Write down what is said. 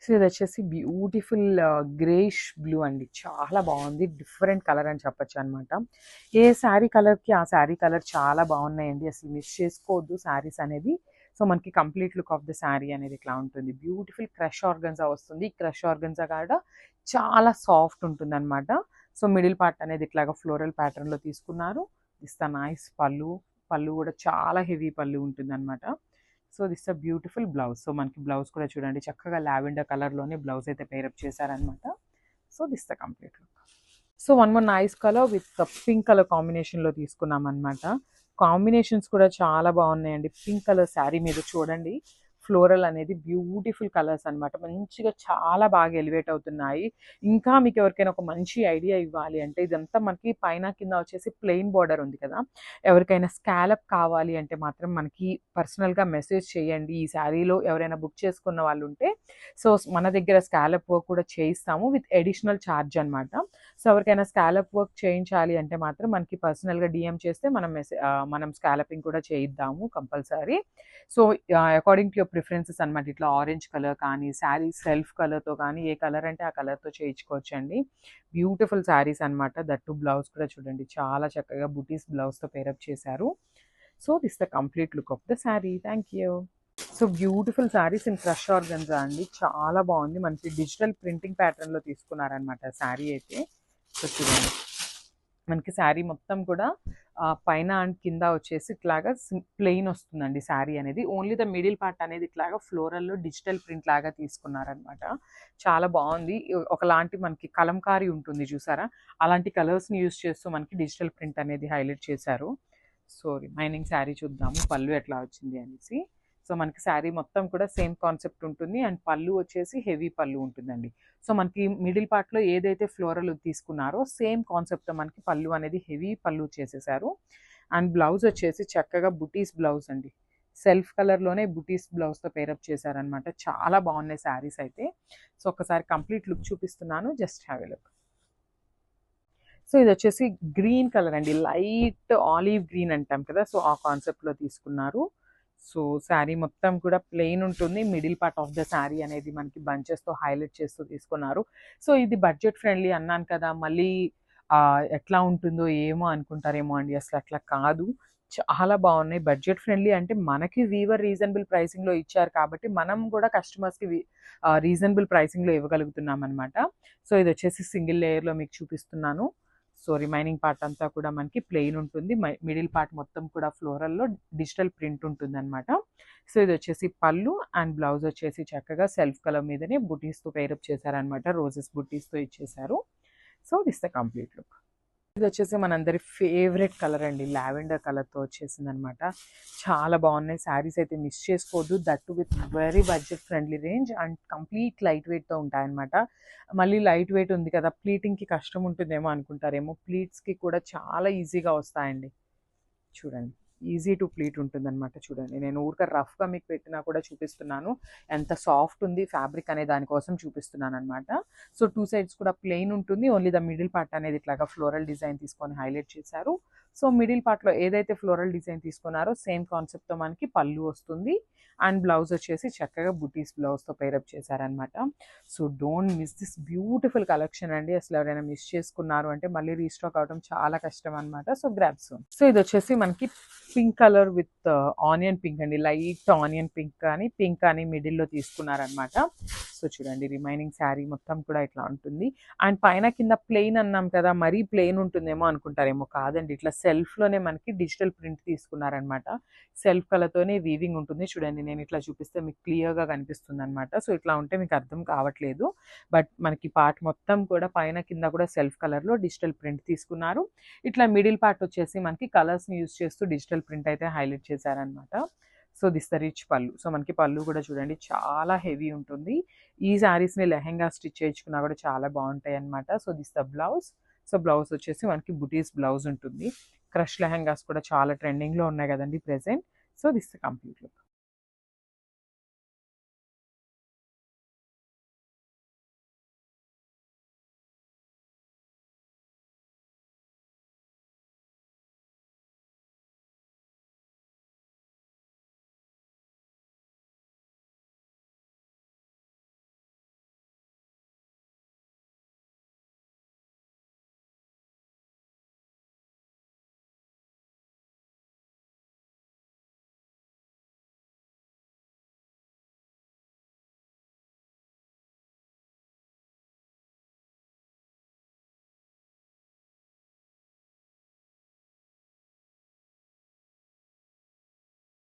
So ఇది వచ్చేసి beautiful greyish blue అండి. చాలా బాగుంది, డిఫరెంట్ కలర్ అని చెప్పొచ్చు అనమాట. ఏ శారీ కలర్కి ఆ శారీ కలర్ చాలా బాగున్నాయండి, అసలు మిస్ చేసుకోవద్దు శారీస్ అనేది. సో మనకి complete look of the sari అనేది ఇట్లా ఉంటుంది. బ్యూటిఫుల్ క్రష్ ఆర్గన్జా వస్తుంది. క్రష్ ఆర్గన్జా కూడా చాలా సాఫ్ట్ ఉంటుంది అనమాట. సో మిడిల్ పార్ట్ అనేది ఇట్లాగా ఫ్లోరల్ ప్యాటర్న్లో తీసుకున్నారు. దిస్ ద నైస్ పళ్ళు. పళ్ళు కూడా చాలా హెవీ పళ్ళు ఉంటుంది అనమాట. So this a beautiful blouse. So మనకి బ్లౌజ్ కూడా చూడండి, చక్కగా లావెండర్ కలర్లోనే బ్లౌజ్ అయితే పేరప్ చేశారనమాట. So this the complete look. So one more nice colour with pink colour కాంబినేషన్లో తీసుకున్నాం అనమాట. కాంబినేషన్స్ కూడా చాలా బాగున్నాయండి. పింక్ కలర్ శారీ మీద చూడండి, ఫ్లోరల్ అనేది బ్యూటిఫుల్ కలర్స్ అనమాట. మంచిగా చాలా బాగా ఎలివేట్ అవుతున్నాయి. ఇంకా మీకు ఎవరికైనా ఒక మంచి ఐడియా ఇవ్వాలి అంటే, ఇదంతా మనకి పైన కింద వచ్చేసి ప్లెయిన్ బార్డర్ ఉంది కదా, ఎవరికైనా స్కాలప్ కావాలి అంటే మాత్రం మనకి పర్సనల్గా మెసేజ్ చేయండి. ఈ శారీలో ఎవరైనా బుక్ చేసుకున్న వాళ్ళు ఉంటే సో మన దగ్గర స్కాలప్ వర్క్ కూడా చేయిస్తాము విత్ అడిషనల్ ఛార్జ్ అనమాట. సో ఎవరికైనా స్కాలప్ వర్క్ చేయించాలి అంటే మాత్రం మనకి పర్సనల్గా డిఎం చేస్తే మనం స్కాలపింగ్ కూడా చేయిద్దాము compulsory. So according to your preferences అనమాట. ఇట్లా ఆరెంజ్ కలర్ కానీ, శారీ సెల్ఫ్ కలర్తో కానీ, ఏ కలర్ అంటే ఆ కలర్తో చేయించుకోవచ్చండి. బ్యూటిఫుల్ శారీస్ అనమాట. దట్టు బ్లౌజ్ కూడా చూడండి, చాలా చక్కగా బుటీస్ బ్లౌజ్తో పేరప్ చేశారు. So this the complete look of the sari. Thank you. So beautiful saris in crush organza అండి, చాలా బాగుంది. మనకి డిజిటల్ ప్రింటింగ్ ప్యాటర్న్లో తీసుకున్నారనమాట శారీ అయితే. సో చూడండి, మనకి శారీ మొత్తం కూడా పైన అండ్ కింద వచ్చేసి ఇట్లాగా ప్లెయిన్ వస్తుందండి శారీ అనేది. ఓన్లీ ద మిడిల్ పార్ట్ అనేది ఇట్లాగా ఫ్లోరల్లో డిజిటల్ ప్రింట్ లాగా తీసుకున్నారనమాట. చాలా బాగుంది. ఒకలాంటి మనకి కలంకారీ ఉంటుంది చూసారా, అలాంటి కలర్స్ని యూజ్ చేస్తూ మనకి డిజిటల్ ప్రింట్ అనేది హైలైట్ చేశారు. సో రిమైనింగ్ శారీ చూద్దాము పళ్ళు ఎట్లా వచ్చింది అనేసి. సో మనకి శారీ మొత్తం కూడా సేమ్ కాన్సెప్ట్ ఉంటుంది అండ్ పళ్ళు వచ్చేసి హెవీ పళ్ళు ఉంటుందండి. సో మనకి మిడిల్ పార్ట్లో ఏదైతే ఫ్లోరల్ తీసుకున్నారో సేమ్ కాన్సెప్ట్తో మనకి పళ్ళు అనేది హెవీ పళ్ళు చేసేసారు. అండ్ బ్లౌజ్ వచ్చేసి చక్కగా బుటీస్ బ్లౌజ్ అండి, సెల్ఫ్ కలర్లోనే బుటీస్ బ్లౌజ్తో పేరప్ చేశారనమాట. చాలా బాగున్నాయి శారీస్ అయితే. సో ఒకసారి కంప్లీట్ లుక్ చూపిస్తున్నాను, just have a look. So ఇది వచ్చేసి గ్రీన్ కలర్ అండి, లైట్ ఆలివ్ గ్రీన్ అంటాం కదా, సో ఆ కాన్సెప్ట్లో తీసుకున్నారు. సో శారీ మొత్తం కూడా ప్లెయిన్ ఉంటుంది. Middle part of the sari అనేది మనకి బంచెస్తో హైలైట్ చేస్తూ తీసుకున్నారు. సో ఇది బడ్జెట్ ఫ్రెండ్లీ అన్నాను కదా, మళ్ళీ ఎట్లా ఉంటుందో ఏమో అనుకుంటారేమో అండి, అసలు అట్లా కాదు. చాలా బాగున్నాయి. బడ్జెట్ ఫ్రెండ్లీ అంటే మనకి వీవర్ రీజనబుల్ ప్రైసింగ్లో ఇచ్చారు కాబట్టి మనం కూడా కస్టమర్స్కి రీజనబుల్ ప్రైసింగ్లో ఇవ్వగలుగుతున్నాం అనమాట. సో ఇది వచ్చేసి సింగిల్ లేయర్లో మీకు చూపిస్తున్నాను. సో రిమైనింగ్ పార్ట్ అంతా కూడా మనకి ప్లెయిన్ ఉంటుంది. మిడిల్ పార్ట్ మొత్తం కూడా ఫ్లోరల్లో డిజిటల్ ప్రింట్ ఉంటుంది అనమాట. సో ఇది వచ్చేసి పళ్ళు అండ్ బ్లౌజ్ వచ్చేసి చక్కగా సెల్ఫ్ కలర్ మీదనే బుటీస్తో పేరప్ చేశారనమాట. రోజెస్ బుటీస్తో ఇచ్చేసారు. So this the complete look. ఇది వచ్చేసి మనందరి ఫేవరెట్ కలర్ అండి, లావెండర్ కలర్తో వచ్చేసింది అనమాట. చాలా బాగున్నాయి శారీస్ అయితే, మిస్ చేసుకోవద్దు. That with very budget friendly range and complete light వెయిట్తో ఉంటాయన్నమాట. మళ్ళీ లైట్ వెయిట్ ఉంది కదా, ప్లీటింగ్కి కష్టం ఉంటుందేమో అనుకుంటారేమో, ప్లీట్స్కి కూడా చాలా ఈజీగా వస్తాయండి. చూడండి, ఈజీ టు ప్లీట్ ఉంటుందన్నమాట. చూడండి, నేను ఊరికే రఫ్గా మీకు పెట్టినా కూడా చూపిస్తున్నాను ఎంత సాఫ్ట్ ఉంది ఫ్యాబ్రిక్ అనే దానికోసం చూపిస్తున్నాను అనమాట. సో టూ సైడ్స్ కూడా ప్లెయిన్ ఉంటుంది. ఓన్లీ ద మిడిల్ పార్ట్ అనేది ఇట్లాగా ఫ్లోరల్ డిజైన్ తీసుకొని హైలైట్ చేశారు. సో మిడిల్ పార్ట్లో ఏదైతే ఫ్లోరల్ డిజైన్ తీసుకున్నారో సేమ్ కాన్సెప్ట్తో మనకి పళ్ళు వస్తుంది అండ్ బ్లౌజ్ వచ్చేసి చక్కగా బుటీస్ బ్లౌజ్తో పేరప్ చేశారనమాట. So don't miss this beautiful collection అండి. అసలు ఎవరైనా మిస్ చేసుకున్నారు అంటే మళ్ళీ రీస్టాక్ అవడం చాలా కష్టం అనమాట. So grab soon. సో ఇది వచ్చేసి మనకి pink colour with onion pink అండి, లైట్ ఆనియన్ పింక్ కానీ పింక్ కానీ మిడిల్లో తీసుకున్నారనమాట. సో చూడండి, రిమైనింగ్ శారీ మొత్తం కూడా ఇట్లా ఉంటుంది. అండ్ పైన కింద ప్లెయిన్ అన్నాం కదా, మరీ ప్లెయిన్ ఉంటుందేమో అనుకుంటారేమో, కాదండి. ఇట్లా సెల్ఫ్లోనే మనకి డిజిటల్ ప్రింట్ తీసుకున్నారనమాట. సెల్ఫ్ కలర్తోనే వీవింగ్ ఉంటుంది. చూడండి, నేను ఇట్లా చూపిస్తే మీకు క్లియర్గా కనిపిస్తుంది అనమాట. సో ఇట్లా ఉంటే మీకు అర్థం కావట్లేదు, బట్ మనకి పార్ట్ మొత్తం కూడా పైన కింద కూడా సెల్ఫ్ కలర్లో డిజిటల్ ప్రింట్ తీసుకున్నారు. ఇట్లా మిడిల్ పార్ట్ వచ్చేసి మనకి కలర్స్ని యూజ్ చేస్తూ డిజిటల్ ప్రింట్ అయితే హైలైట్ చేశారనమాట. సో దిస్ ద రిచ్ పళ్ళు. సో మనకి పళ్ళు కూడా చూడండి చాలా హెవీ ఉంటుంది. ఈ శారీస్ని లెహెంగా స్టిచ్ చేయించుకున్నా కూడా చాలా బాగుంటాయి అనమాట. So this the blouse. So blouse వచ్చేసి మనకి బుటీస్ బ్లౌజ్ ఉంటుంది. క్రష్ లెహెంగాస్ కూడా చాలా ట్రెండింగ్లో ఉన్నాయి కదండి present. So this the complete look.